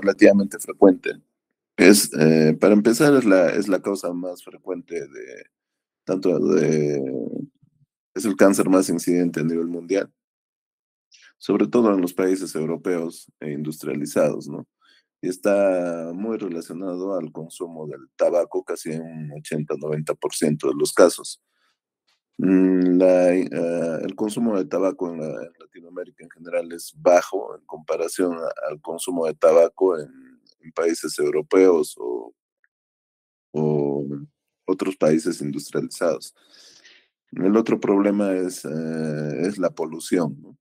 relativamente frecuente. Para empezar, es la causa más frecuente de, tanto de, es el cáncer más incidente a nivel mundial, sobre todo en los países europeos e industrializados, ¿no? Y está muy relacionado al consumo del tabaco, casi en un 80-90% de los casos. El consumo de tabaco en Latinoamérica en general es bajo en comparación al consumo de tabaco en países europeos o otros países industrializados. El otro problema es la polución, ¿no?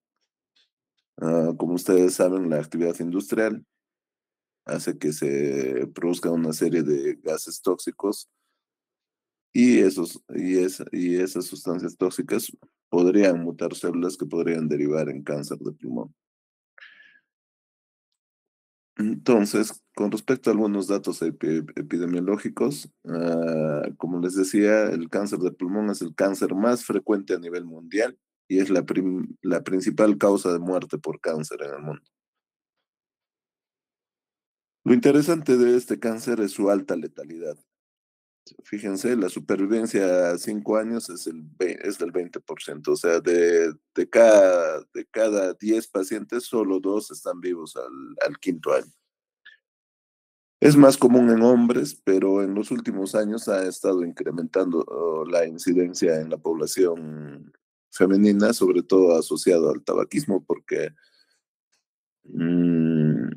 Como ustedes saben, la actividad industrial hace que se produzca una serie de gases tóxicos y esas sustancias tóxicas podrían mutar células que podrían derivar en cáncer de pulmón. Entonces, con respecto a algunos datos epidemiológicos, como les decía, el cáncer de pulmón es el cáncer más frecuente a nivel mundial y es la principal causa de muerte por cáncer en el mundo. Lo interesante de este cáncer es su alta letalidad. Fíjense, la supervivencia a 5 años es del 20%, o sea, de cada 10 pacientes, solo 2 están vivos al quinto año. Es más común en hombres, pero en los últimos años ha estado incrementando la incidencia en la población femenina, sobre todo asociado al tabaquismo, porque mm,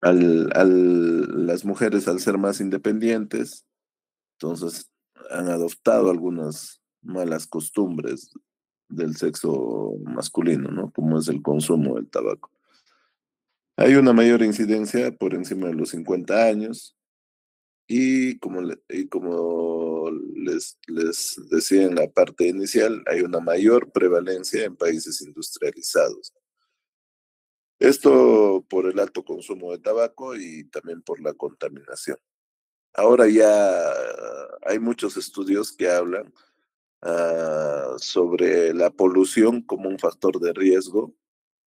las mujeres, al ser más independientes, entonces han adoptado algunas malas costumbres del sexo masculino, ¿no? Como es el consumo del tabaco. Hay una mayor incidencia por encima de los 50 años y como les decía en la parte inicial, hay una mayor prevalencia en países industrializados. Esto por el alto consumo de tabaco y también por la contaminación. Ahora ya hay muchos estudios que hablan sobre la polución como un factor de riesgo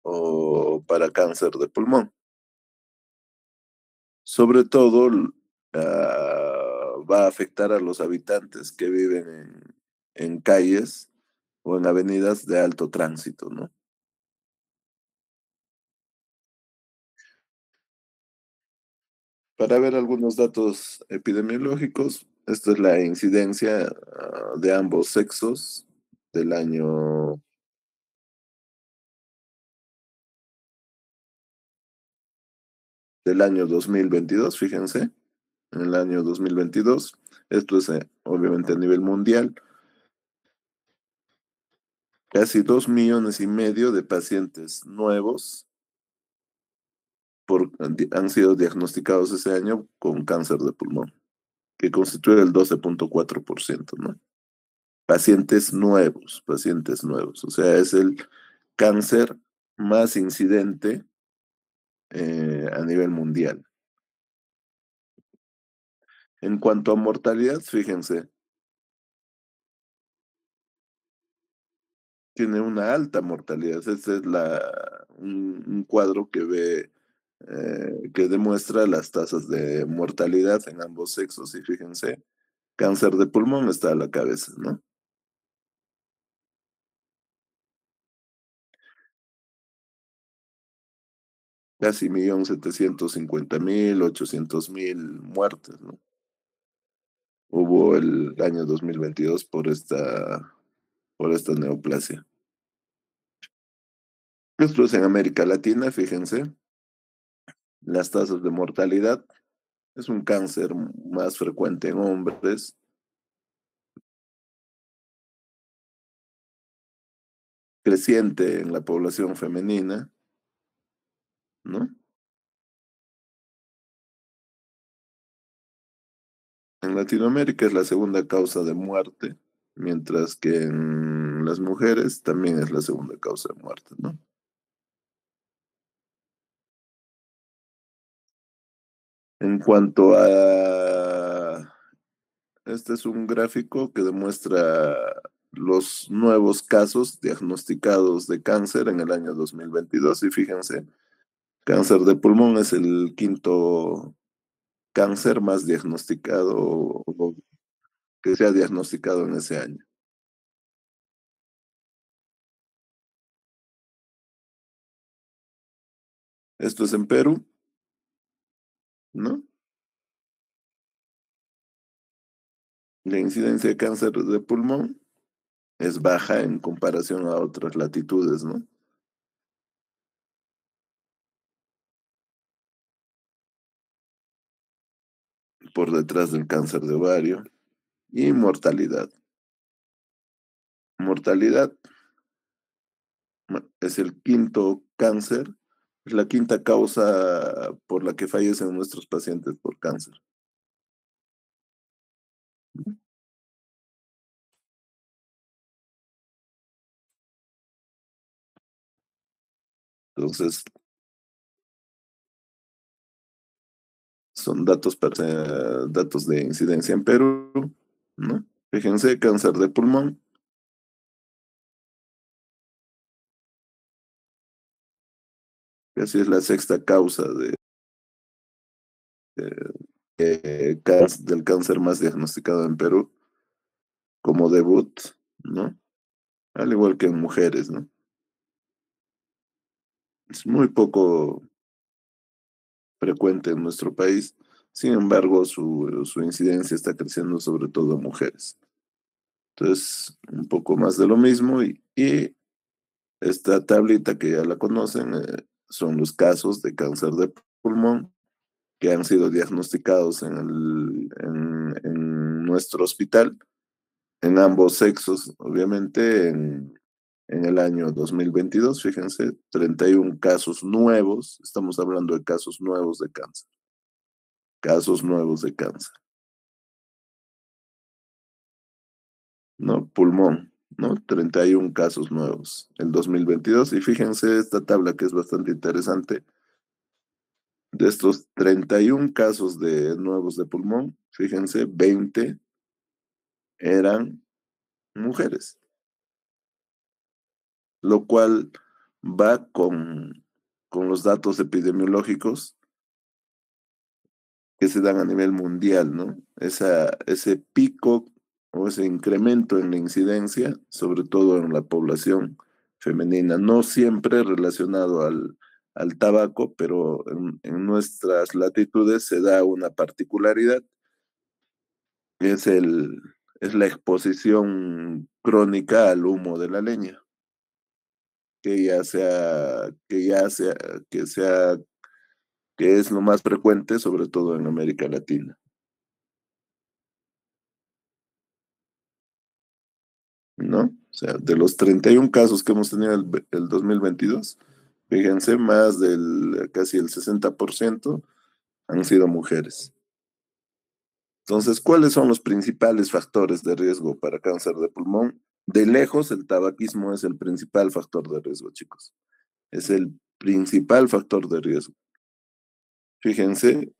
o para cáncer de pulmón. Sobre todo va a afectar a los habitantes que viven en calles o en avenidas de alto tránsito, ¿no? Para ver algunos datos epidemiológicos, esta es la incidencia de ambos sexos del año 2022, fíjense, en el año 2022. Esto es obviamente a nivel mundial. Casi 2,5 millones de pacientes nuevos han sido diagnosticados ese año con cáncer de pulmón, que constituye el 12,4%, ¿no? Pacientes nuevos. O sea, es el cáncer más incidente a nivel mundial. En cuanto a mortalidad, fíjense, tiene una alta mortalidad. Este es un cuadro que demuestra las tasas de mortalidad en ambos sexos y fíjense, cáncer de pulmón está a la cabeza, ¿no? Casi 1,750,000, 800,000 muertes, ¿no? Hubo el año 2022 por esta neoplasia. Esto es en América Latina, fíjense, las tasas de mortalidad. Es un cáncer más frecuente en hombres, creciente en la población femenina, ¿no? En Latinoamérica es la segunda causa de muerte, mientras que en las mujeres también es la segunda causa de muerte, ¿no? En cuanto a... Este es un gráfico que demuestra los nuevos casos diagnosticados de cáncer en el año 2022 y fíjense, Cáncer de pulmón es el quinto cáncer más diagnosticado o que se ha diagnosticado en ese año. Esto es en Perú, ¿no? La incidencia de cáncer de pulmón es baja en comparación a otras latitudes, ¿no? Por detrás del cáncer de ovario y mortalidad. Mortalidad es el quinto cáncer, es la quinta causa por la que fallecen nuestros pacientes por cáncer. Entonces, son datos de incidencia en Perú, ¿no? Fíjense, cáncer de pulmón, que así es la sexta causa del cáncer más diagnosticado en Perú, como debut, ¿no? Al igual que en mujeres, ¿no? Es muy poco frecuente en nuestro país, sin embargo, su incidencia está creciendo sobre todo en mujeres. Entonces, un poco más de lo mismo y esta tablita que ya la conocen son los casos de cáncer de pulmón que han sido diagnosticados en nuestro hospital, en ambos sexos, obviamente, en el año 2022. Fíjense, 31 casos nuevos, estamos hablando de casos nuevos de cáncer, ¿no? Pulmón, ¿no? 31 casos nuevos el 2022. Y fíjense esta tabla que es bastante interesante. De estos 31 casos de nuevos de pulmón, fíjense, 20 eran mujeres, lo cual va con los datos epidemiológicos que se dan a nivel mundial, ¿no? Ese pico o ese incremento en la incidencia, sobre todo en la población femenina, no siempre relacionado al tabaco, pero en nuestras latitudes se da una particularidad, que es la exposición crónica al humo de la leña, que ya sea, que sea, que es lo más frecuente, sobre todo en América Latina, ¿no? O sea, de los 31 casos que hemos tenido el 2022, fíjense, más del casi el 60% han sido mujeres. Entonces, ¿cuáles son los principales factores de riesgo para cáncer de pulmón? De lejos, el tabaquismo es el principal factor de riesgo, chicos. Es el principal factor de riesgo. Fíjense,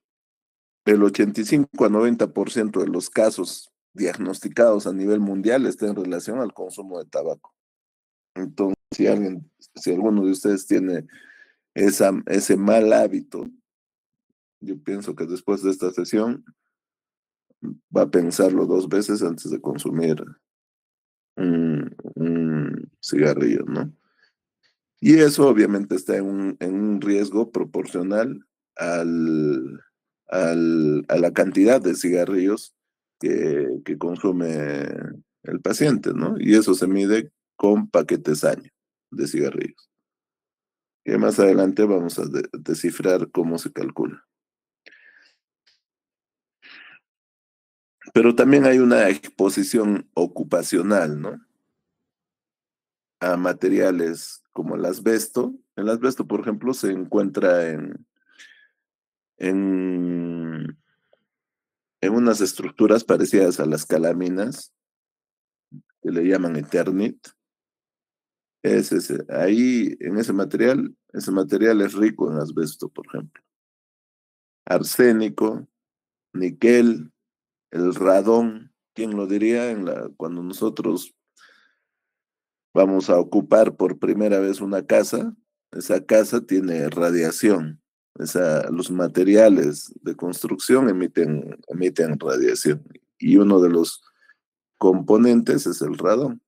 el 85 a 90% de los casos diagnosticados a nivel mundial está en relación al consumo de tabaco. Entonces, si alguno de ustedes tiene ese mal hábito, yo pienso que después de esta sesión va a pensarlo dos veces antes de consumir un cigarrillo, ¿no? Y eso obviamente está en un riesgo proporcional a la cantidad de cigarrillos que consume el paciente, ¿no? Y eso se mide con paquetes año de cigarrillos. Y más adelante vamos a descifrar cómo se calcula. Pero también hay una exposición ocupacional, ¿no? A materiales como el asbesto. El asbesto, por ejemplo, se encuentra en, en unas estructuras parecidas a las calaminas, que le llaman Eternit. Ahí, en ese material es rico en asbesto, por ejemplo. Arsénico, níquel, el radón, ¿quién lo diría? Cuando nosotros vamos a ocupar por primera vez una casa, esa casa tiene radiación. Los materiales de construcción emiten radiación. Y uno de los componentes es el radón.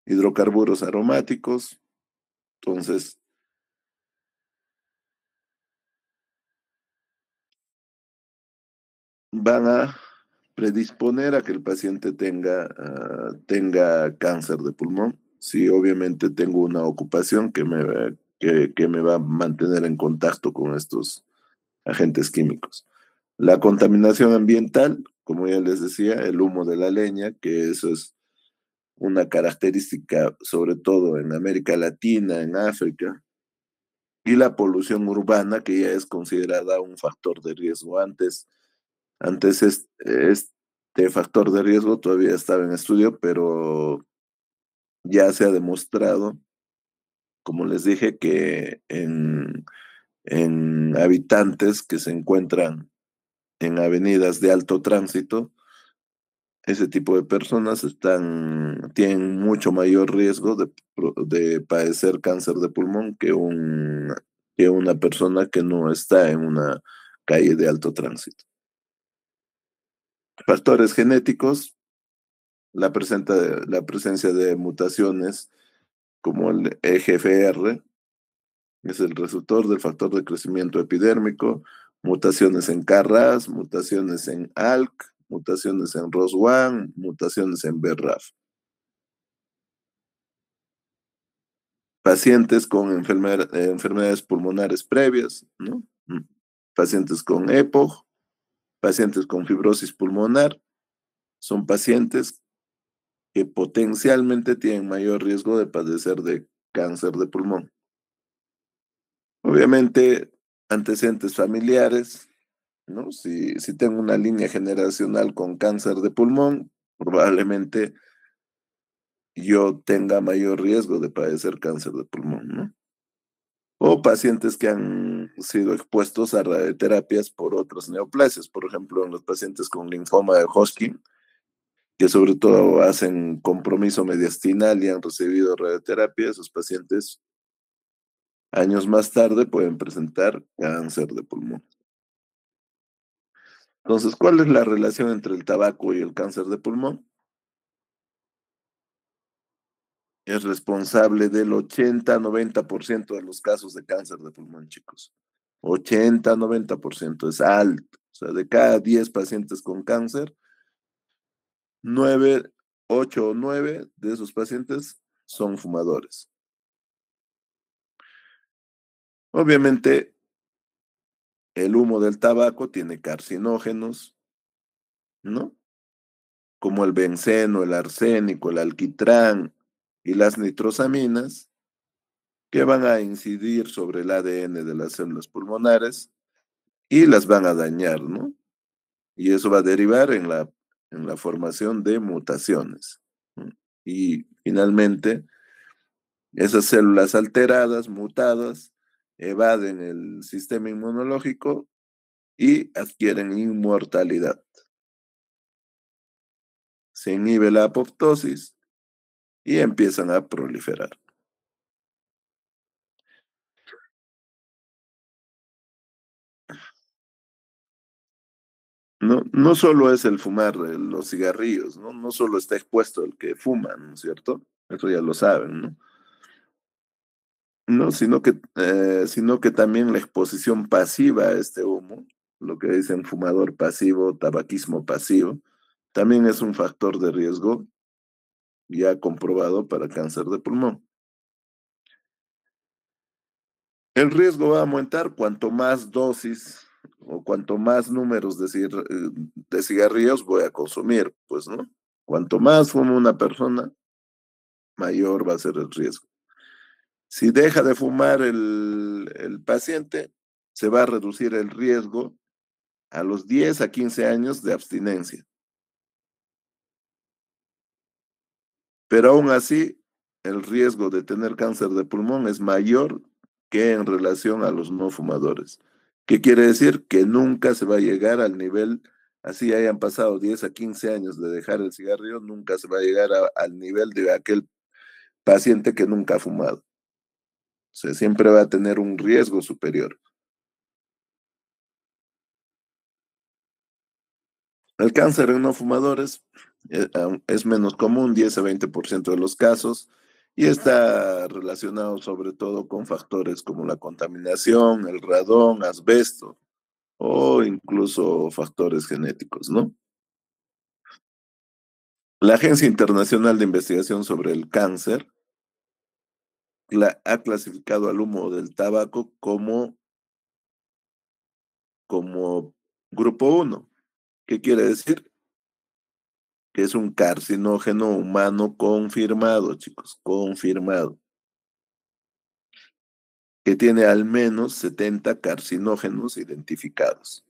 Hidrocarburos aromáticos. Entonces, van a predisponer a que el paciente tenga cáncer de pulmón. Si obviamente tengo una ocupación que me va a mantener en contacto con estos agentes químicos. La contaminación ambiental, como ya les decía, el humo de la leña, que eso es una característica sobre todo en América Latina, en África, y la polución urbana, que ya es considerada un factor de riesgo. Antes este factor de riesgo todavía estaba en estudio, pero ya se ha demostrado, como les dije, que en habitantes que se encuentran en avenidas de alto tránsito, ese tipo de personas tienen mucho mayor riesgo de padecer cáncer de pulmón que una persona que no está en una calle de alto tránsito. Factores genéticos, la presencia de mutaciones como el EGFR, es el resultor del factor de crecimiento epidérmico, mutaciones en KRAS, mutaciones en ALK, mutaciones en ROS1, mutaciones en BRAF. Pacientes con enfermedades pulmonares previas, ¿no? Pacientes con EPOG, pacientes con fibrosis pulmonar, son pacientes que potencialmente tienen mayor riesgo de padecer de cáncer de pulmón. Obviamente, antecedentes familiares, ¿no? Si tengo una línea generacional con cáncer de pulmón, probablemente yo tenga mayor riesgo de padecer cáncer de pulmón, ¿no? O pacientes que han sido expuestos a radioterapias por otras neoplasias, por ejemplo, en los pacientes con linfoma de Hodgkin, que sobre todo hacen compromiso mediastinal y han recibido radioterapia, esos pacientes años más tarde pueden presentar cáncer de pulmón. Entonces, ¿cuál es la relación entre el tabaco y el cáncer de pulmón? Es responsable del 80-90% de los casos de cáncer de pulmón, chicos. 80-90% es alto. O sea, de cada 10 pacientes con cáncer, 9, 8 o 9 de esos pacientes son fumadores. Obviamente, el humo del tabaco tiene carcinógenos, ¿no? Como el benceno, el arsénico, el alquitrán y las nitrosaminas, que van a incidir sobre el ADN de las células pulmonares y las van a dañar, ¿no? Y eso va a derivar en la formación de mutaciones, ¿no? Y finalmente, esas células alteradas, mutadas, evaden el sistema inmunológico y adquieren inmortalidad. Se inhibe la apoptosis y empiezan a proliferar. No, no solo es el fumar los cigarrillos, ¿no? No solo está expuesto el que fuma, ¿no es cierto? Eso ya lo saben, ¿no? No, sino que también la exposición pasiva a este humo, lo que dicen fumador pasivo, tabaquismo pasivo, también es un factor de riesgo ya comprobado para cáncer de pulmón. El riesgo va a aumentar cuanto más dosis o cuanto más números de cigarrillos voy a consumir, pues, ¿no? Cuanto más fuma una persona, mayor va a ser el riesgo. Si deja de fumar el paciente, se va a reducir el riesgo a los 10 a 15 años de abstinencia. Pero aún así, el riesgo de tener cáncer de pulmón es mayor que en relación a los no fumadores. ¿Qué quiere decir? Que nunca se va a llegar al nivel, así hayan pasado 10 a 15 años de dejar el cigarrillo, nunca se va a llegar al nivel de aquel paciente que nunca ha fumado. O sea, siempre va a tener un riesgo superior. El cáncer en no fumadores es menos común, 10 a 20% de los casos, y está relacionado sobre todo con factores como la contaminación, el radón, asbesto o incluso factores genéticos, ¿no? La Agencia Internacional de Investigación sobre el Cáncer ha clasificado al humo del tabaco como grupo uno. ¿Qué quiere decir? Que es un carcinógeno humano confirmado, chicos, confirmado, que tiene al menos 70 carcinógenos identificados.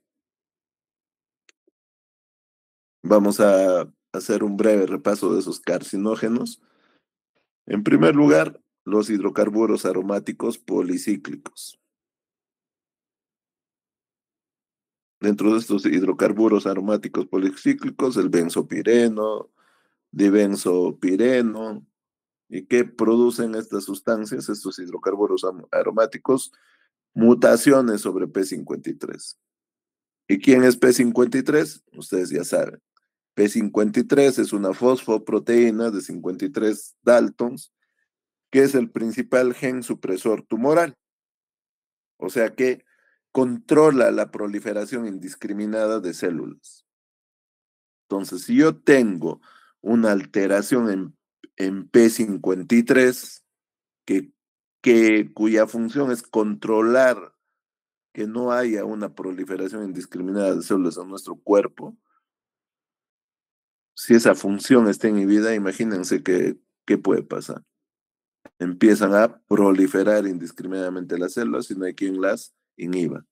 Vamos a hacer un breve repaso de esos carcinógenos. En primer lugar, los hidrocarburos aromáticos policíclicos. Dentro de estos hidrocarburos aromáticos policíclicos, el benzopireno, dibenzopireno. ¿Y qué producen estas sustancias, estos hidrocarburos aromáticos? Mutaciones sobre P53. ¿Y quién es P53? Ustedes ya saben. P53 es una fosfoproteína de 53 Daltons, que es el principal gen supresor tumoral. O sea que controla la proliferación indiscriminada de células. Entonces, si yo tengo una alteración en P53, que, cuya función es controlar que no haya una proliferación indiscriminada de células en nuestro cuerpo, si esa función está inhibida, imagínense qué puede pasar. Empiezan a proliferar indiscriminadamente las células y no hay quien las inhiba.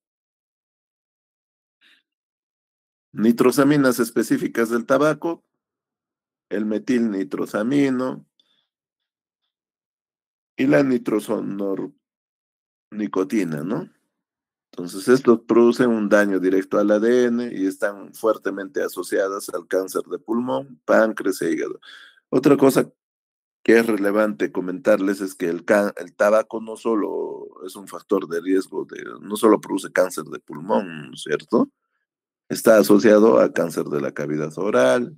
Nitrosaminas específicas del tabaco, el metilnitrosamino y la nitrosonornicotina, ¿no? Entonces, estos producen un daño directo al ADN y están fuertemente asociadas al cáncer de pulmón, páncreas e hígado. Otra cosa que es relevante comentarles es que el tabaco no solo es un factor de riesgo, no solo produce cáncer de pulmón, ¿cierto? Está asociado a cáncer de la cavidad oral,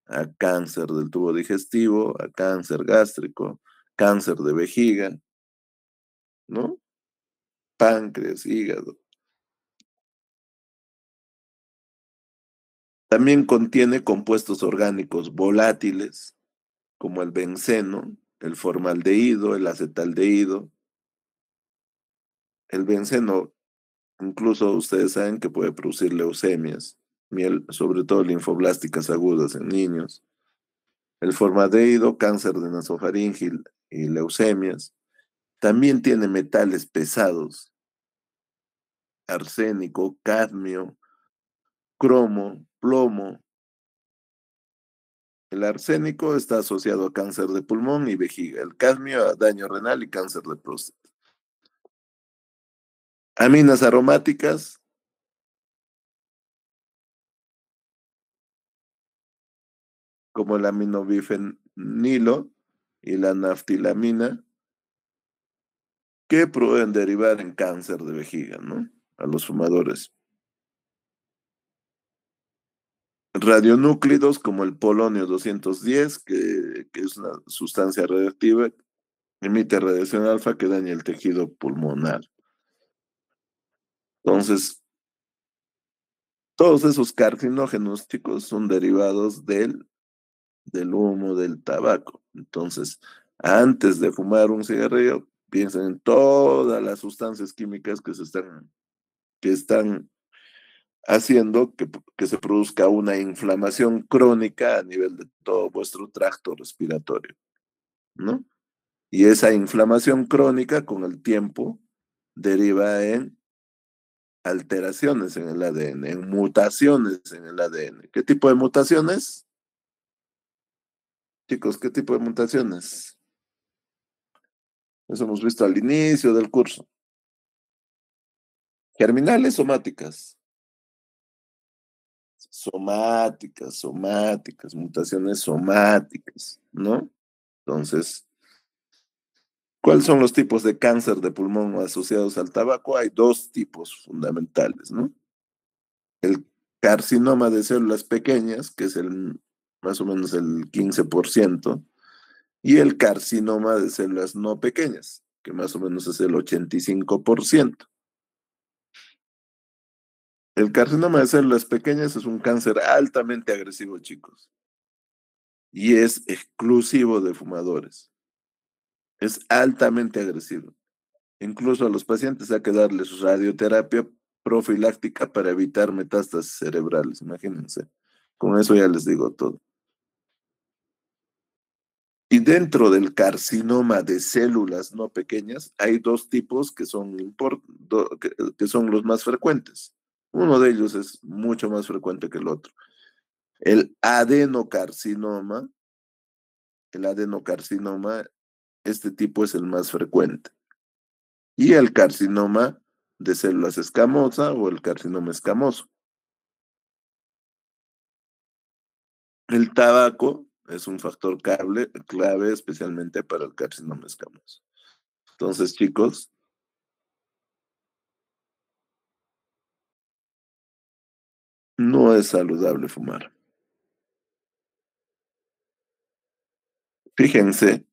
a cáncer del tubo digestivo, a cáncer gástrico, cáncer de vejiga, ¿no? Páncreas, hígado. También contiene compuestos orgánicos volátiles, como el benceno, el formaldehído, el acetaldehído. El benceno, incluso ustedes saben que puede producir leucemias, sobre todo linfoblásticas agudas en niños. El formaldehído, cáncer de nasofaringe y leucemias. También tiene metales pesados, arsénico, cadmio, cromo, plomo. El arsénico está asociado a cáncer de pulmón y vejiga, el cadmio a daño renal y cáncer de próstata. Aminas aromáticas, como el aminobifenilo y la naftilamina, que pueden derivar en cáncer de vejiga, ¿no? A los fumadores. Radionúclidos como el polonio 210, que es una sustancia radiactiva, emite radiación alfa que daña el tejido pulmonar. Entonces, todos esos carcinógenos, chicos, son derivados del humo del tabaco. Entonces, antes de fumar un cigarrillo, piensen en todas las sustancias químicas que están haciendo que se produzca una inflamación crónica a nivel de todo vuestro tracto respiratorio, ¿no? Y esa inflamación crónica con el tiempo deriva en alteraciones en el ADN, en mutaciones en el ADN. ¿Qué tipo de mutaciones? Chicos, ¿qué tipo de mutaciones? Eso hemos visto al inicio del curso. Germinales, somáticas. Somáticas, mutaciones somáticas, ¿no? Entonces, ¿Cuáles son los tipos de cáncer de pulmón asociados al tabaco? Hay dos tipos fundamentales, ¿no? El carcinoma de células pequeñas, que es más o menos el 15%, y el carcinoma de células no pequeñas, que más o menos es el 85%. El carcinoma de células pequeñas es un cáncer altamente agresivo, chicos, y es exclusivo de fumadores. Es altamente agresivo. Incluso a los pacientes hay que darles radioterapia profiláctica para evitar metástasis cerebrales, imagínense. Con eso ya les digo todo. Y dentro del carcinoma de células no pequeñas hay dos tipos que que son los más frecuentes. Uno de ellos es mucho más frecuente que el otro. El adenocarcinoma, el adenocarcinoma, este tipo es el más frecuente. Y el carcinoma de células escamosa o el carcinoma escamoso. El tabaco es un factor clave especialmente para el carcinoma escamoso. Entonces, chicos, no es saludable fumar. Fíjense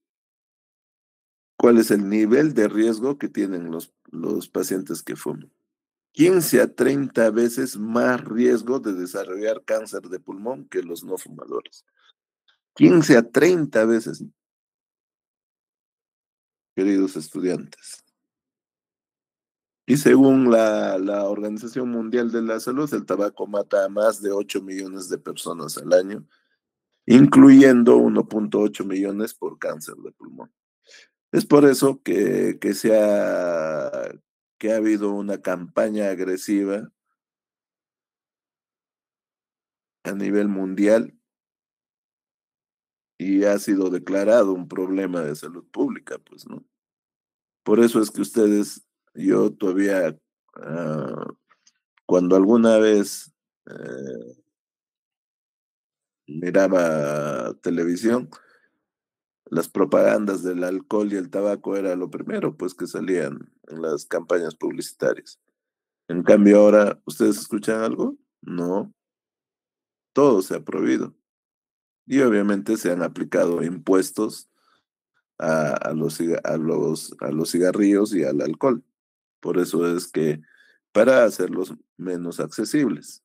cuál es el nivel de riesgo que tienen los pacientes que fuman. 15 a 30 veces más riesgo de desarrollar cáncer de pulmón que los no fumadores. 15 a 30 veces, queridos estudiantes. Y según la Organización Mundial de la Salud, el tabaco mata a más de 8 millones de personas al año, incluyendo 1.8 millones por cáncer de pulmón. Es por eso que ha habido una campaña agresiva a nivel mundial y ha sido declarado un problema de salud pública, pues, ¿no? Por eso es que yo todavía, ah, cuando alguna vez miraba televisión, las propagandas del alcohol y el tabaco era lo primero, pues, que salían en las campañas publicitarias. En cambio ahora, ¿ustedes escuchan algo? No, todo se ha prohibido. Y obviamente se han aplicado impuestos a los cigarrillos y al alcohol. Por eso es que para hacerlos menos accesibles,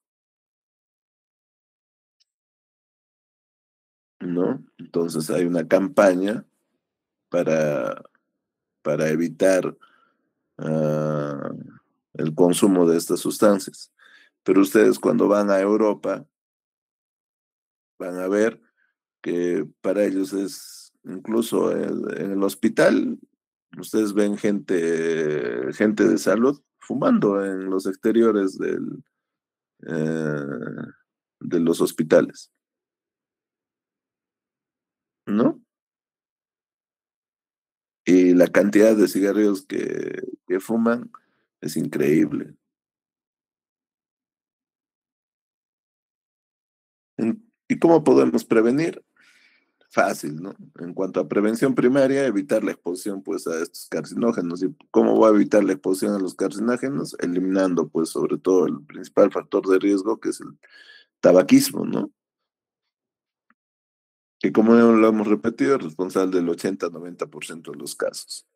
¿no? Entonces hay una campaña para, para evitar ah, el consumo de estas sustancias. Pero ustedes cuando van a Europa van a ver que para ellos es incluso en el hospital, ustedes ven gente de salud fumando en los exteriores eh, de los hospitales, ¿no? Y la cantidad de cigarrillos que fuman es increíble. ¿Y cómo podemos prevenir? Fácil, ¿no? En cuanto a prevención primaria, evitar la exposición pues a estos carcinógenos. ¿Y cómo va a evitar la exposición a los carcinógenos? Eliminando pues sobre todo el principal factor de riesgo que es el tabaquismo, ¿no? Que como ya lo hemos repetido, es responsable del 80-90% de los casos.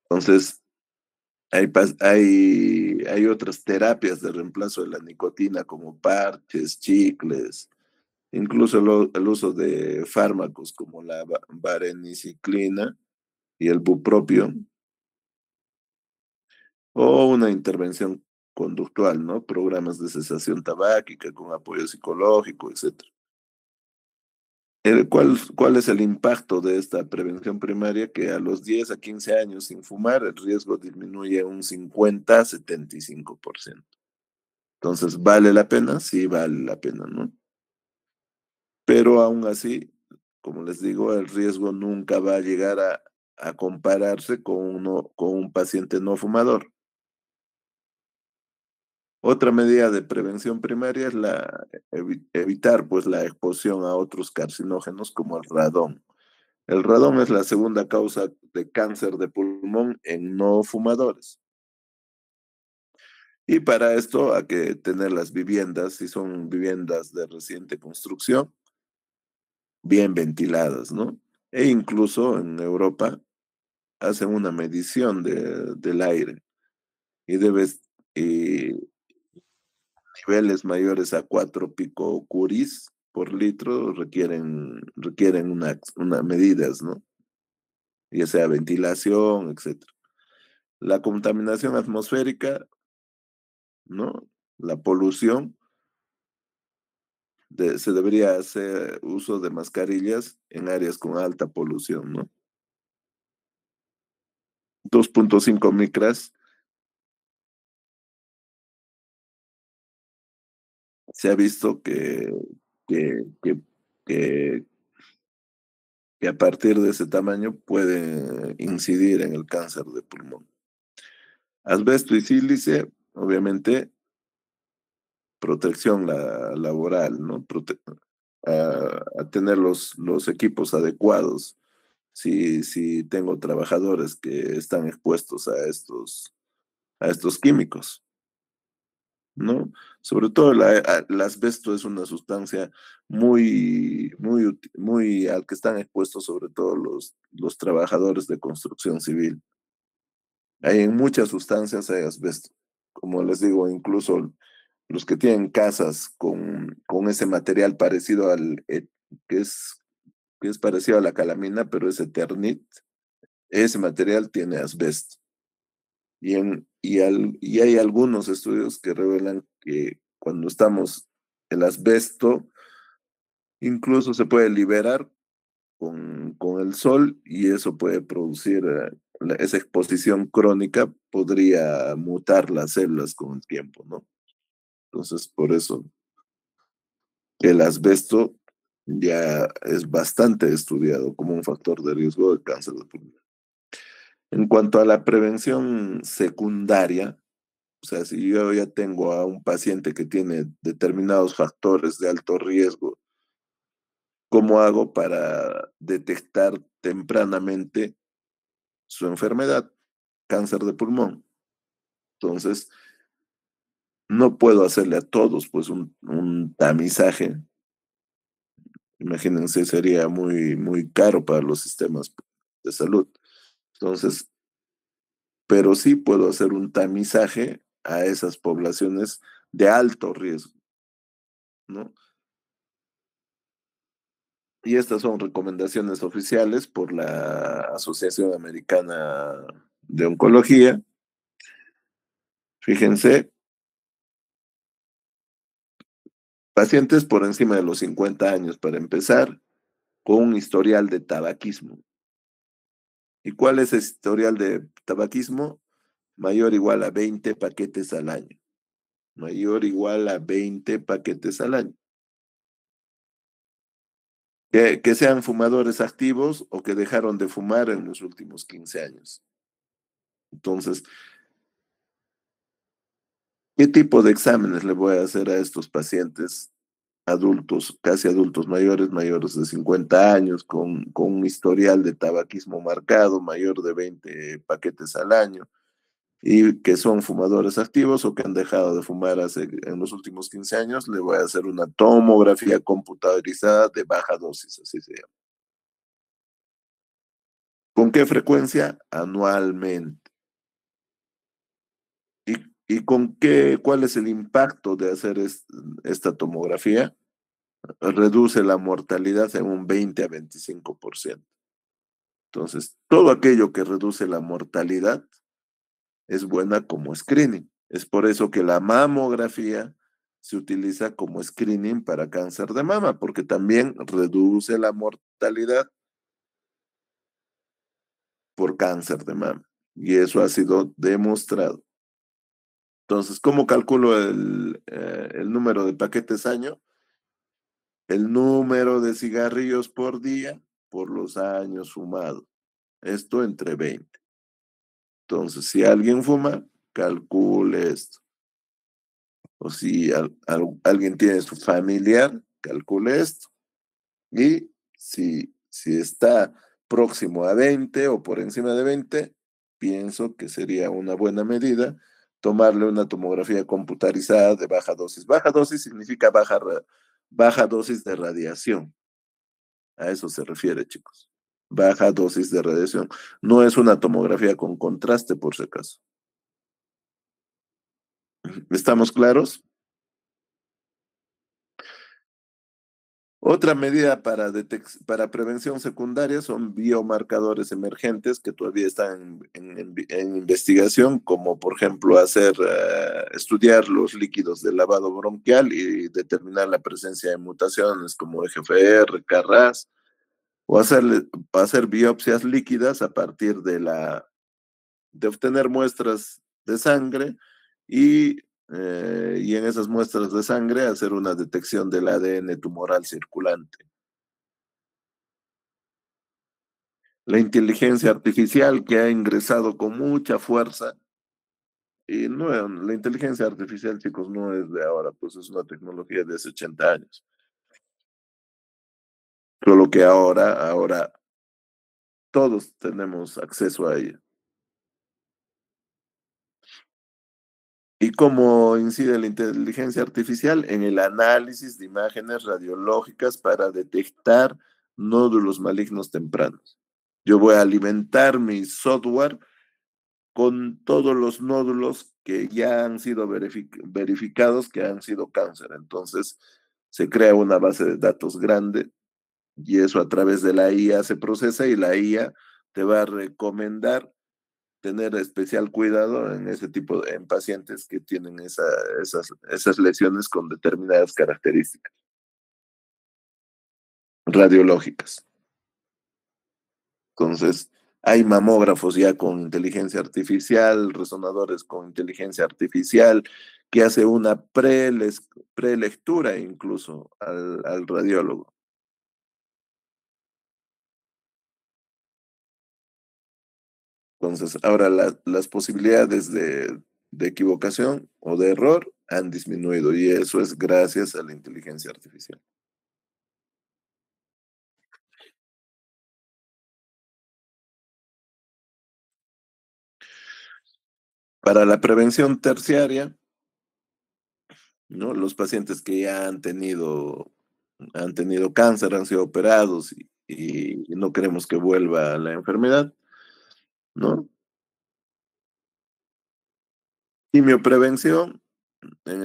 Entonces, hay otras terapias de reemplazo de la nicotina como parches, chicles, incluso el uso de fármacos como la vareniciclina y el bupropión, o una intervención conductual, ¿no? Programas de cesación tabáquica con apoyo psicológico, etcétera. ¿Cuál es el impacto de esta prevención primaria? Que a los 10 a 15 años sin fumar, el riesgo disminuye un 50 a 75%. Entonces, ¿vale la pena? Sí, vale la pena, ¿no? Pero aún así, como les digo, el riesgo nunca va a llegar a compararse con un paciente no fumador. Otra medida de prevención primaria es evitar pues la exposición a otros carcinógenos como el radón. El radón es la segunda causa de cáncer de pulmón en no fumadores. Y para esto hay que tener las viviendas, si son viviendas de reciente construcción, bien ventiladas, ¿no? E incluso en Europa hacen una medición del aire y debes, y niveles mayores a 4 picocuries por litro requieren medidas, ¿no? Ya sea ventilación, etcétera. La contaminación atmosférica, ¿no? La polución, se debería hacer uso de mascarillas en áreas con alta polución, ¿no? 2.5 micras, se ha visto que, que, que, que a partir de ese tamaño puede incidir en el cáncer de pulmón. Asbesto y sílice, obviamente, protección laboral, ¿no? A tener los equipos adecuados. Si tengo trabajadores que están expuestos a estos químicos, ¿no? Sobre todo el asbesto es una sustancia muy al que están expuestos sobre todo los trabajadores de construcción civil. Hay en muchas sustancias hay asbesto. Como les digo, incluso los que tienen casas con ese material parecido que es, que es parecido a la calamina, pero es Eternit, ese material tiene asbesto. Y hay algunos estudios que revelan que cuando estamos, el asbesto incluso se puede liberar con el sol y eso puede producir, esa exposición crónica podría mutar las células con el tiempo, ¿no? Entonces, por eso el asbesto ya es bastante estudiado como un factor de riesgo de cáncer de pulmón. En cuanto a la prevención secundaria, o sea, si yo ya tengo a un paciente que tiene determinados factores de alto riesgo, ¿cómo hago para detectar tempranamente su enfermedad, cáncer de pulmón? Entonces, no puedo hacerle a todos pues un tamizaje. Imagínense, sería muy caro para los sistemas de salud. Entonces, pero sí puedo hacer un tamizaje a esas poblaciones de alto riesgo, ¿no? Y estas son recomendaciones oficiales por la Asociación Americana de Oncología. Fíjense, pacientes por encima de los 50 años para empezar, con un historial de tabaquismo. ¿Y cuál es el historial de tabaquismo? Mayor o igual a 20 paquetes al año. Mayor o igual a 20 paquetes al año. Que sean fumadores activos o que dejaron de fumar en los últimos 15 años. Entonces, ¿qué tipo de exámenes le voy a hacer a estos pacientes adultos, casi adultos mayores de 50 años, con un historial de tabaquismo marcado, mayor de 20 paquetes al año, y que son fumadores activos o que han dejado de fumar en los últimos 15 años? Le voy a hacer una tomografía computadorizada de baja dosis, así se llama. ¿Con qué frecuencia? Anualmente. ¿Y, cuál es el impacto de hacer esta tomografía? Reduce la mortalidad en un 20 a 25%. Entonces, todo aquello que reduce la mortalidad es buena como screening. Es por eso que la mamografía se utiliza como screening para cáncer de mama, porque también reduce la mortalidad por cáncer de mama. Y eso ha sido demostrado. Entonces, ¿cómo calculo el número de paquetes año? El número de cigarrillos por día por los años fumados. Esto entre 20. Entonces, si alguien fuma, calcule esto. O si alguien tiene su familiar, calcule esto. Y si está próximo a 20 o por encima de 20, pienso que sería una buena medida tomarle una tomografía computarizada de baja dosis. Baja dosis significa baja dosis de radiación. A eso se refiere, chicos. Baja dosis de radiación. No es una tomografía con contraste, por si acaso. ¿Estamos claros? Otra medida para prevención secundaria son biomarcadores emergentes que todavía están en investigación, como por ejemplo estudiar los líquidos del lavado bronquial y determinar la presencia de mutaciones como EGFR, KRAS, o hacer biopsias líquidas a partir de obtener muestras de sangre y en esas muestras de sangre hacer una detección del ADN tumoral circulante. La inteligencia artificial que ha ingresado con mucha fuerza, y no, la inteligencia artificial, chicos, no es de ahora, pues es una tecnología de hace 80 años. Solo que ahora todos tenemos acceso a ella. ¿Y cómo incide la inteligencia artificial? En el análisis de imágenes radiológicas para detectar nódulos malignos tempranos. Yo voy a alimentar mi software con todos los nódulos que ya han sido verificados que han sido cáncer. Entonces, se crea una base de datos grande y eso a través de la IA se procesa y la IA te va a recomendar tener especial cuidado en ese en pacientes que tienen esas lesiones con determinadas características radiológicas. Entonces, hay mamógrafos ya con inteligencia artificial, resonadores con inteligencia artificial, que hace una prelectura incluso al radiólogo. Entonces, ahora las posibilidades de equivocación o de error han disminuido y eso es gracias a la inteligencia artificial. Para la prevención terciaria, ¿no? Los pacientes que ya han tenido cáncer, han sido operados y no queremos que vuelva la enfermedad, ¿no? Quimioprevención en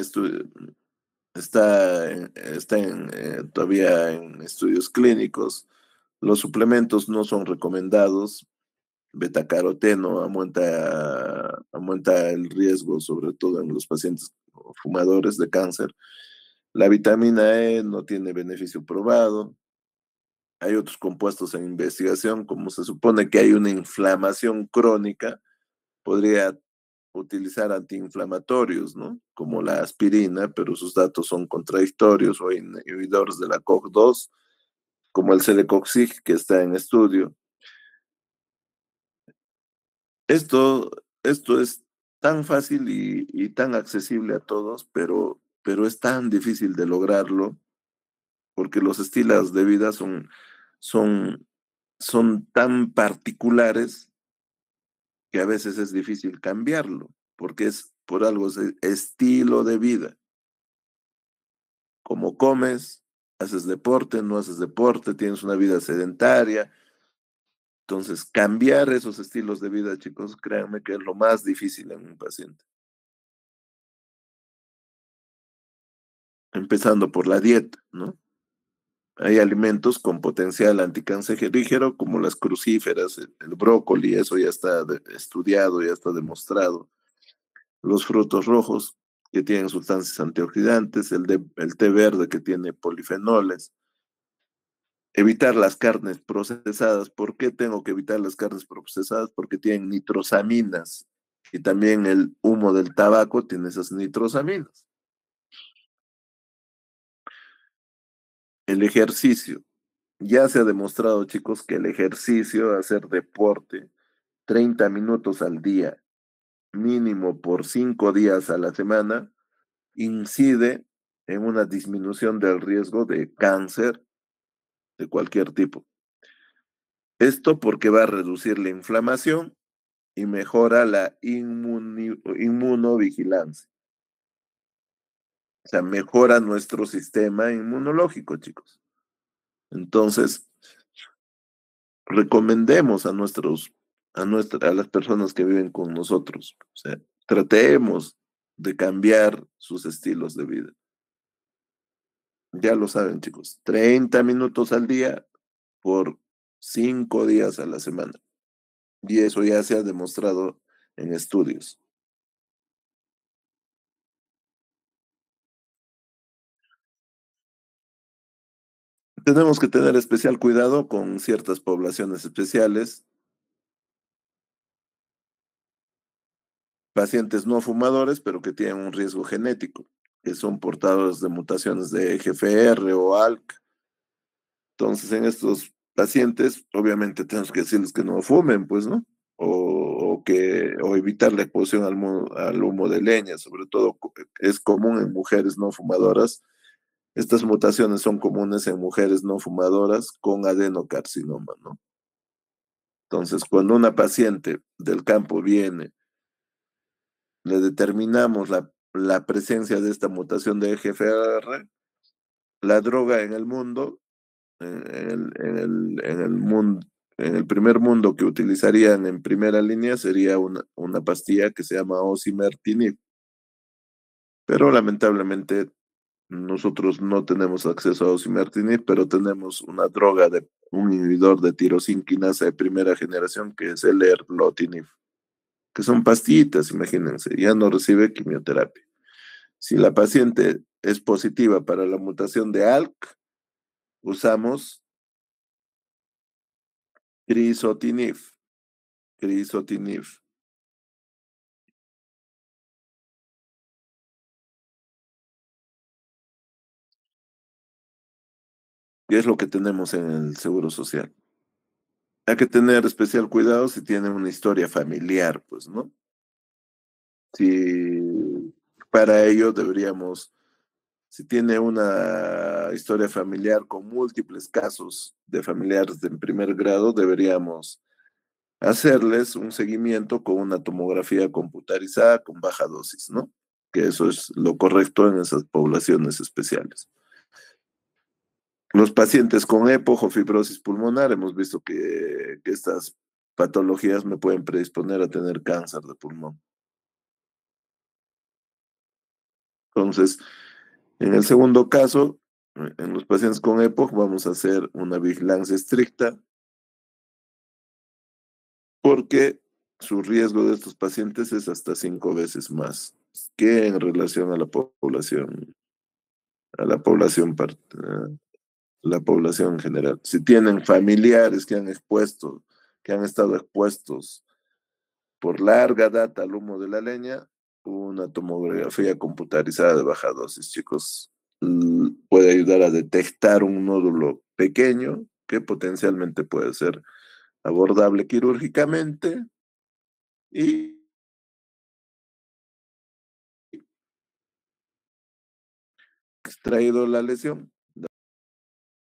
todavía en estudios clínicos. Los suplementos no son recomendados. Betacaroteno aumenta el riesgo, sobre todo en los pacientes fumadores de cáncer. La vitamina E no tiene beneficio probado. Hay otros compuestos en investigación, como se supone que hay una inflamación crónica, podría utilizar antiinflamatorios, ¿no? Como la aspirina, pero sus datos son contradictorios, o inhibidores de la COX-2, como el Celecoxib, que está en estudio. Esto es tan fácil y tan accesible a todos, pero es tan difícil de lograrlo porque los estilos de vida son, son tan particulares que a veces es difícil cambiarlo, porque es por algo, es estilo de vida. Como comes, haces deporte, no haces deporte, tienes una vida sedentaria. Entonces, cambiar esos estilos de vida, chicos, créanme que es lo más difícil en un paciente. Empezando por la dieta, ¿no? Hay alimentos con potencial anticancerígeno como las crucíferas, el brócoli, eso ya está estudiado, ya está demostrado. Los frutos rojos que tienen sustancias antioxidantes, el té verde que tiene polifenoles. Evitar las carnes procesadas. ¿Por qué tengo que evitar las carnes procesadas? Porque tienen nitrosaminas y también el humo del tabaco tiene esas nitrosaminas. El ejercicio. Ya se ha demostrado, chicos, que el ejercicio, hacer deporte, 30 minutos al día, mínimo por 5 días a la semana, incide en una disminución del riesgo de cáncer de cualquier tipo. Esto porque va a reducir la inflamación y mejora la inmunovigilancia. O sea, mejora nuestro sistema inmunológico, chicos. Entonces, recomendemos a las personas que viven con nosotros. O sea, tratemos de cambiar sus estilos de vida. Ya lo saben, chicos. 30 minutos al día por 5 días a la semana. Y eso ya se ha demostrado en estudios. Tenemos que tener especial cuidado con ciertas poblaciones especiales, pacientes no fumadores, pero que tienen un riesgo genético, que son portadores de mutaciones de GFR o ALK. Entonces, en estos pacientes, obviamente tenemos que decirles que no fumen, pues, ¿no? O evitar la exposición al humo de leña, sobre todo es común en mujeres no fumadoras. Estas mutaciones son comunes en mujeres no fumadoras con adenocarcinoma, ¿no? Entonces, cuando una paciente del campo viene, le determinamos la presencia de esta mutación de GFR, la droga en el mundo, en el primer mundo que utilizarían en primera línea sería una pastilla que se llama osimertinib, pero lamentablemente nosotros no tenemos acceso a osimertinib, pero tenemos una droga de un inhibidor de tirosina quinasa de primera generación que es el erlotinib, que son pastillitas, imagínense, ya no recibe quimioterapia. Si la paciente es positiva para la mutación de ALK, usamos crizotinib, crizotinib, que es lo que tenemos en el Seguro Social. Hay que tener especial cuidado si tiene una historia familiar, pues, ¿no? Si para ello deberíamos, si tiene una historia familiar con múltiples casos de familiares de primer grado, deberíamos hacerles un seguimiento con una tomografía computarizada con baja dosis, ¿no? Que eso es lo correcto en esas poblaciones especiales. Los pacientes con EPOC o fibrosis pulmonar, hemos visto que estas patologías me pueden predisponer a tener cáncer de pulmón. Entonces, en el segundo caso, en los pacientes con EPOC, vamos a hacer una vigilancia estricta porque su riesgo de estos pacientes es hasta 5 veces más que en relación a la población en general. Si tienen familiares que han estado expuestos por larga data al humo de la leña, una tomografía computarizada de baja dosis, chicos, puede ayudar a detectar un nódulo pequeño que potencialmente puede ser abordable quirúrgicamente y extraído la lesión, de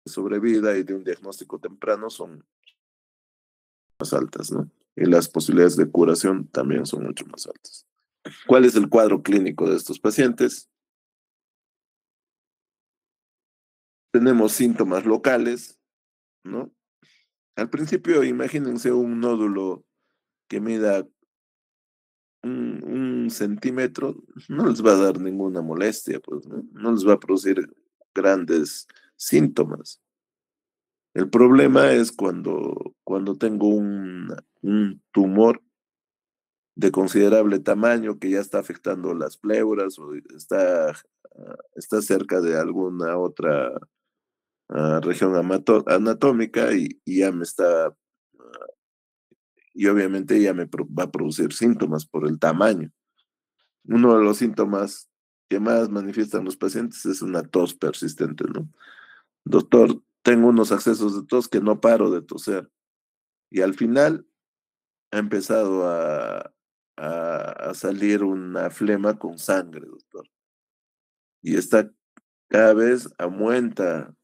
sobrevida y de un diagnóstico temprano son más altas, ¿no? Y las posibilidades de curación también son mucho más altas. ¿Cuál es el cuadro clínico de estos pacientes? Tenemos síntomas locales, ¿no? Al principio, imagínense un nódulo que mida un centímetro, no les va a dar ninguna molestia, pues, ¿no? No les va a producir grandes síntomas. El problema es cuando tengo un tumor de considerable tamaño que ya está afectando las pleuras o está cerca de alguna otra región anatómica y ya me está, y obviamente ya va a producir síntomas por el tamaño. Uno de los síntomas que más manifiestan los pacientes es una tos persistente, ¿no? Doctor, tengo unos accesos de tos que no paro de toser. Y al final ha empezado a salir una flema con sangre, doctor. Y esta cada vez aumenta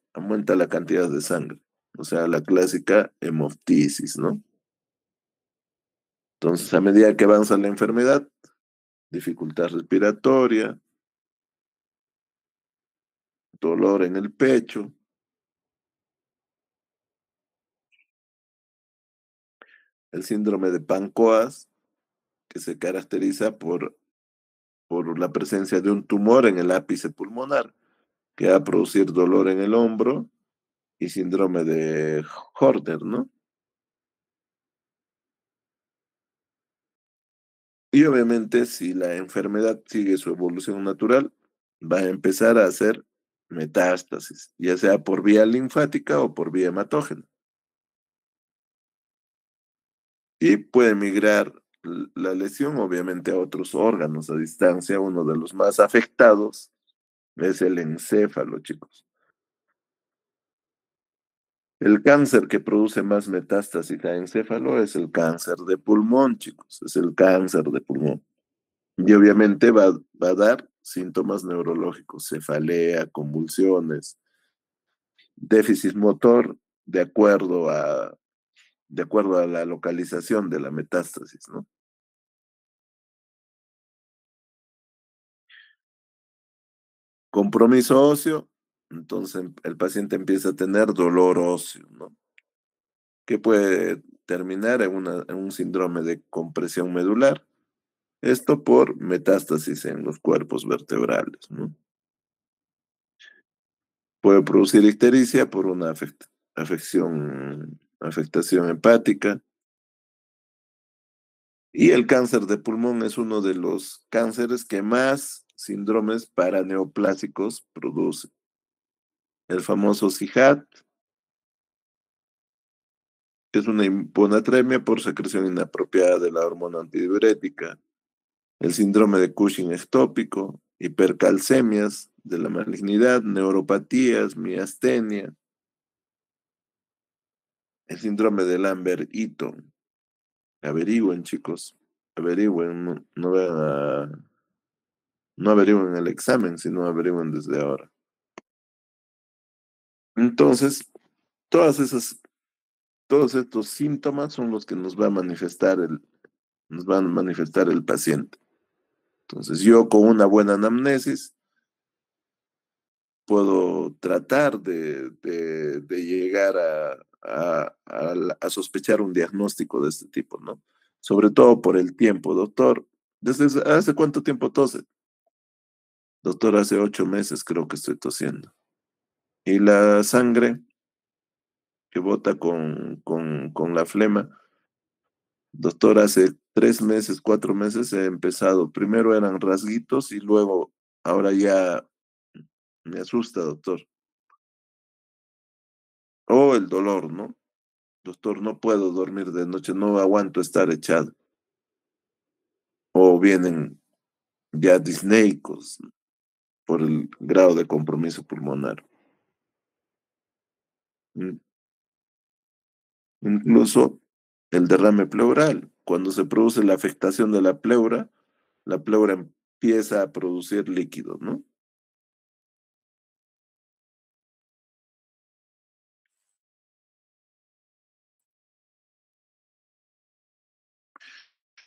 la cantidad de sangre. o sea, la clásica hemoptisis, ¿no? Entonces, a medida que avanza la enfermedad, dificultad respiratoria, dolor en el pecho, el síndrome de Pancoas, que se caracteriza por la presencia de un tumor en el ápice pulmonar, que va a producir dolor en el hombro y síndrome de Horner, ¿no? Y obviamente, si la enfermedad sigue su evolución natural, va a empezar a hacer metástasis, ya sea por vía linfática o por vía hematógena. Y puede migrar la lesión, obviamente, a otros órganos a distancia. Uno de los más afectados es el encéfalo, chicos. El cáncer que produce más metástasis a encéfalo es el cáncer de pulmón, chicos. Es el cáncer de pulmón. Y obviamente va a dar síntomas neurológicos, cefalea, convulsiones, déficit motor, de acuerdo de acuerdo a la localización de la metástasis, ¿no? Compromiso óseo, entonces el paciente empieza a tener dolor óseo, ¿no? Que puede terminar en un síndrome de compresión medular. Esto por metástasis en los cuerpos vertebrales, ¿no? Puede producir ictericia por una afectación hepática. Y el cáncer de pulmón es uno de los cánceres que más síndromes paraneoplásicos produce. El famoso CIJAT, que es una hiponatremia por secreción inapropiada de la hormona antidiurética. El síndrome de Cushing ectópico, hipercalcemias de la malignidad, neuropatías, miastenia, el síndrome de Lambert-Eaton. Averigüen, chicos, averigüen, no vean no averigüen el examen, sino averigüen desde ahora. Entonces, todas esas, todos estos síntomas son los que nos va a manifestar el paciente. Entonces, yo con una buena anamnesis puedo tratar de llegar a sospechar un diagnóstico de este tipo, ¿no? Sobre todo por el tiempo, doctor. ¿Desde hace cuánto tiempo tose? Doctor, hace 8 meses creo que estoy tosiendo. Y la sangre que bota con la flema, doctor, hace 3 meses, 4 meses he empezado. Primero eran rasguitos y luego, ahora ya me asusta, doctor. O el dolor, ¿no? Doctor, no puedo dormir de noche, no aguanto estar echado. O vienen ya disneicos por el grado de compromiso pulmonar. In- Incluso el derrame pleural. Cuando se produce la afectación de la pleura empieza a producir líquido, ¿no?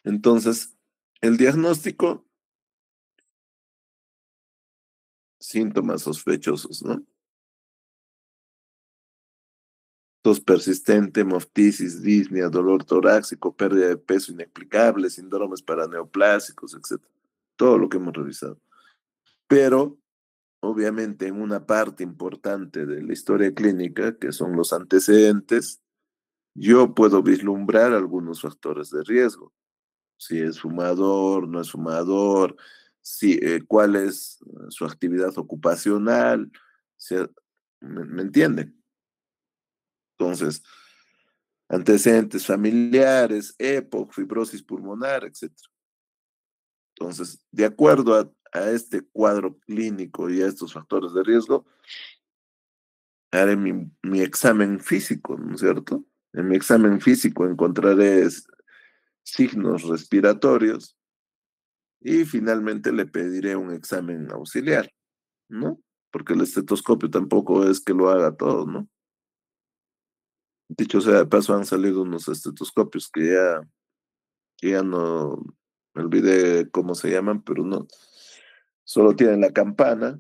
Entonces, el diagnóstico, síntomas sospechosos, ¿no? Tos persistente, hemoptisis, disnea, dolor torácico, pérdida de peso inexplicable, síndromes paraneoplásicos, etcétera. Todo lo que hemos revisado. Pero, obviamente, en una parte importante de la historia clínica, que son los antecedentes, yo puedo vislumbrar algunos factores de riesgo. Si es fumador, no es fumador, cuál es su actividad ocupacional, si- ¿me entienden? Entonces, antecedentes familiares, EPOC, fibrosis pulmonar, etcétera. Entonces, de acuerdo a este cuadro clínico y a estos factores de riesgo, haré mi examen físico, ¿no es cierto? En mi examen físico encontraré signos respiratorios y finalmente le pediré un examen auxiliar, ¿no? Porque el estetoscopio tampoco es que lo haga todo, ¿no? Dicho sea de paso, han salido unos estetoscopios que ya no me olvidé cómo se llaman, pero no, solo tienen la campana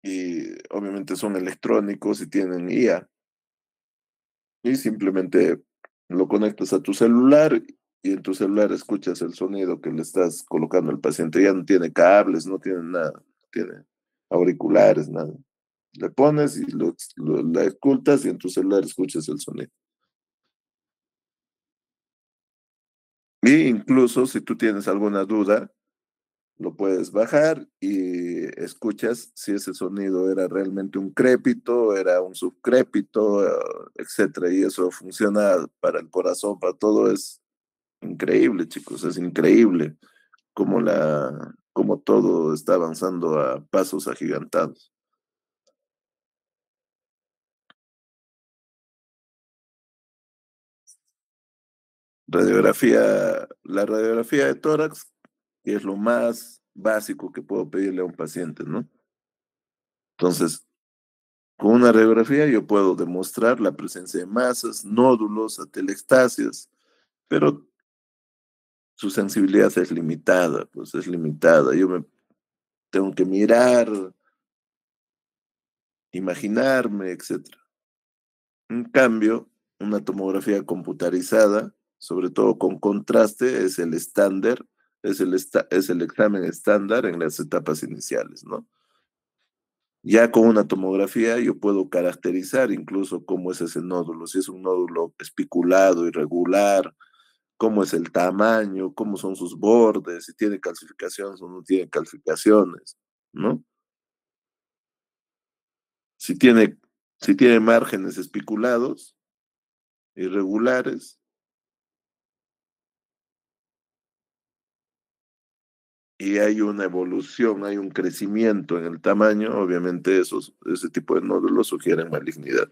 y obviamente son electrónicos y tienen IA. Y simplemente lo conectas a tu celular y en tu celular escuchas el sonido que le estás colocando al paciente. Ya no tiene cables, no tiene nada, no tiene auriculares, nada. Le pones y la escuchas y en tu celular escuchas el sonido. Y incluso si tú tienes alguna duda, lo puedes bajar y escuchas si ese sonido era realmente un crépito, era un subcrépito, etcétera. Y eso funciona para el corazón, para todo. Es increíble, chicos, es increíble cómo todo está avanzando a pasos agigantados. La radiografía de tórax, que es lo más básico que puedo pedirle a un paciente, ¿no? Entonces, con una radiografía yo puedo demostrar la presencia de masas, nódulos, atelectasias, pero su sensibilidad es limitada, pues es limitada. Yo me tengo que mirar, imaginarme, etcétera. En cambio, una tomografía computarizada, sobre todo con contraste, es el estándar, es el examen estándar en las etapas iniciales, ¿no? Ya con una tomografía yo puedo caracterizar incluso cómo es ese nódulo, si es un nódulo especulado, irregular, cómo es el tamaño, cómo son sus bordes, si tiene calcificaciones o no tiene calcificaciones, ¿no? Si tiene, si tiene márgenes especulados, irregulares, y hay una evolución, hay un crecimiento en el tamaño, obviamente ese tipo de nódulos sugieren malignidad.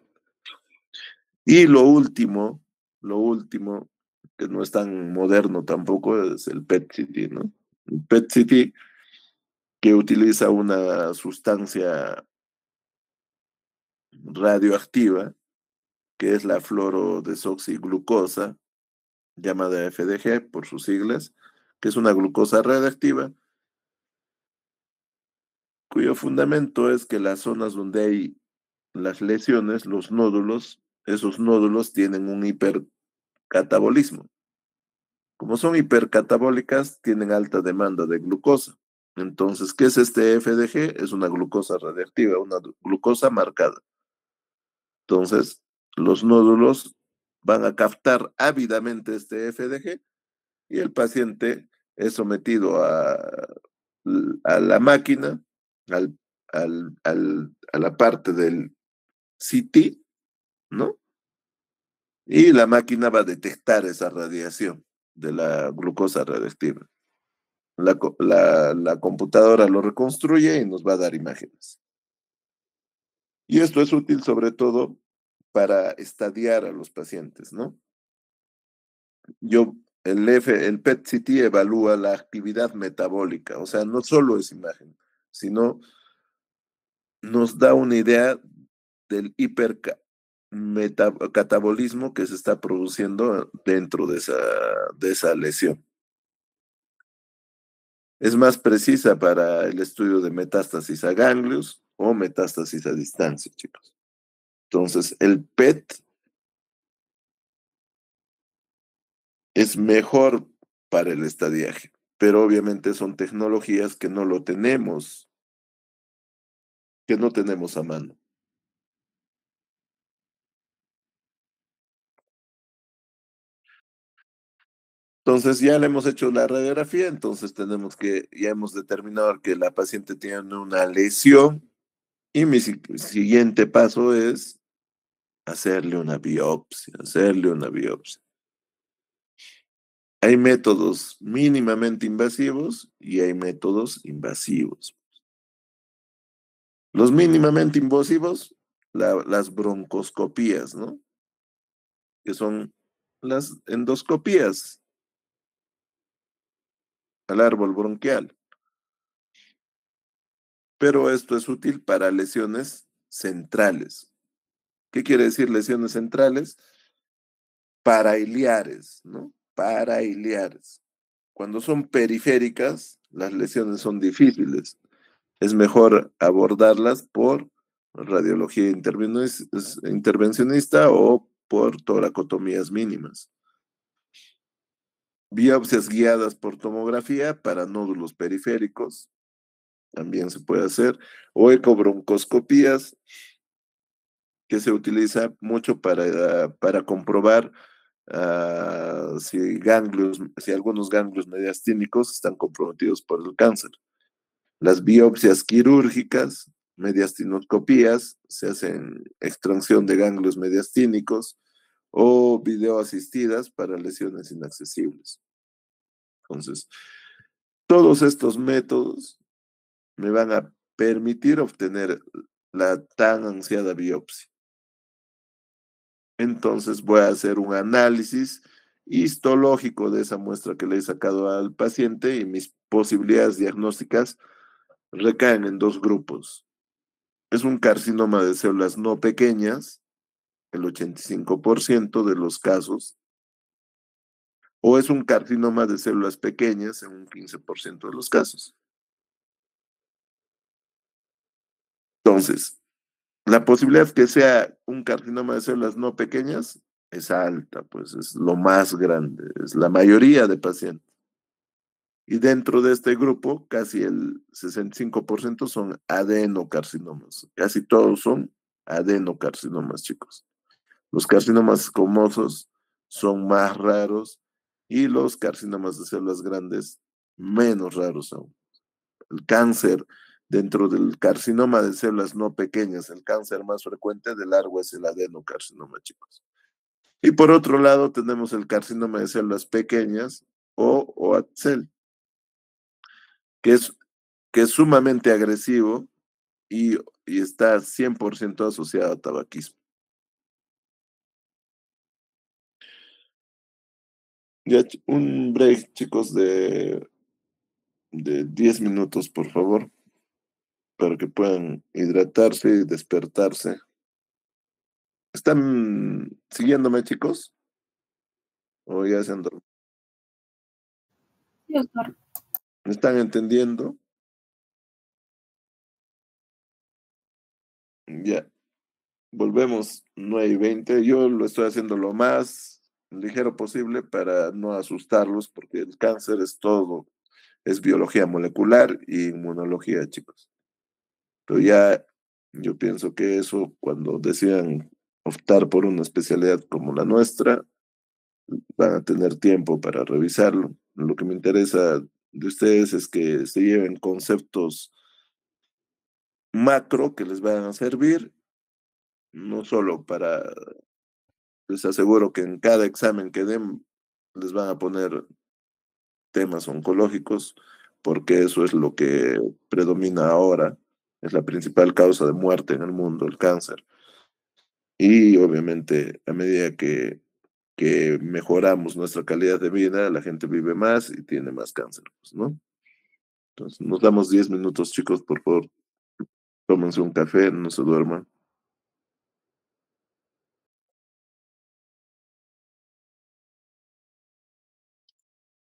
Y lo último, que no es tan moderno tampoco, es el PET-CT, ¿no? El PET-CT que utiliza una sustancia radioactiva, que es la fluorodesoxiglucosa, llamada FDG por sus siglas, que es una glucosa radioactiva cuyo fundamento es que las zonas donde hay las lesiones, los nódulos, esos nódulos tienen un hipercatabolismo. Como son hipercatabólicas, tienen alta demanda de glucosa. Entonces, ¿qué es este FDG? Es una glucosa radiactiva, una glucosa marcada. Entonces, los nódulos van a captar ávidamente este FDG y el paciente es sometido a la máquina, al, a la parte del CT, ¿no? Y la máquina va a detectar esa radiación de la glucosa radiactiva. La computadora lo reconstruye y nos va a dar imágenes. Y esto es útil sobre todo para estadiar a los pacientes, ¿no? Yo, el PET-CT evalúa la actividad metabólica, o sea, no solo es imagen, sino nos da una idea del hipercatabolismo que se está produciendo dentro de esa lesión. Es más precisa para el estudio de metástasis a ganglios o metástasis a distancia, chicos. Entonces, el PET es mejor para el estadiaje, pero obviamente son tecnologías que no tenemos a mano. Entonces ya le hemos hecho la radiografía, entonces ya hemos determinado que la paciente tiene una lesión y mi siguiente paso es hacerle una biopsia. Hay métodos mínimamente invasivos y hay métodos invasivos. Los mínimamente invasivos, las broncoscopías, ¿no? Que son las endoscopías al árbol bronquial. Pero esto es útil para lesiones centrales. ¿Qué quiere decir lesiones centrales? Parailiares, ¿no? Parailiares. Cuando son periféricas, las lesiones son difíciles. Es mejor abordarlas por radiología intervencionista o por toracotomías mínimas. Biopsias guiadas por tomografía para nódulos periféricos, también se puede hacer, o ecobroncoscopías, que se utiliza mucho para comprobar si algunos ganglios mediastínicos están comprometidos por el cáncer. Las biopsias quirúrgicas, mediastinoscopías, se hacen extracción de ganglios mediastínicos o videoasistidas para lesiones inaccesibles. Entonces, todos estos métodos me van a permitir obtener la tan ansiada biopsia. Entonces voy a hacer un análisis histológico de esa muestra que le he sacado al paciente y mis posibilidades diagnósticas recaen en dos grupos. Es un carcinoma de células no pequeñas, el 85% de los casos, o es un carcinoma de células pequeñas en un 15% de los casos. Entonces, la posibilidad que sea un carcinoma de células no pequeñas es alta, pues es lo más grande, es la mayoría de pacientes. Y dentro de este grupo, casi el 65% son adenocarcinomas. Casi todos son adenocarcinomas, chicos. Los carcinomas escamosos son más raros y los carcinomas de células grandes menos raros aún. El cáncer dentro del carcinoma de células no pequeñas, el cáncer más frecuente de largo es el adenocarcinoma, chicos. Y por otro lado tenemos el carcinoma de células pequeñas o ATCEL, que es, que es sumamente agresivo y está 100% asociado a tabaquismo. Ya, un break, chicos, de 10 minutos, por favor, para que puedan hidratarse y despertarse. ¿Están siguiéndome, chicos? ¿O ya se han dormido? Sí, doctor. ¿Me están entendiendo? Ya, volvemos 9:20. Yo lo estoy haciendo lo más ligero posible para no asustarlos, porque el cáncer es todo, es biología molecular y inmunología, chicos. Pero ya yo pienso que eso, cuando decidan optar por una especialidad como la nuestra, van a tener tiempo para revisarlo. Lo que me interesa de ustedes es que se lleven conceptos macro que les van a servir, no solo para, les aseguro que en cada examen que den les van a poner temas oncológicos, porque eso es lo que predomina ahora, es la principal causa de muerte en el mundo, el cáncer. Y obviamente a medida que mejoramos nuestra calidad de vida, la gente vive más y tiene más cáncer, pues, ¿no? Entonces, nos damos 10 minutos, chicos, por favor, tómense un café, no se duerman.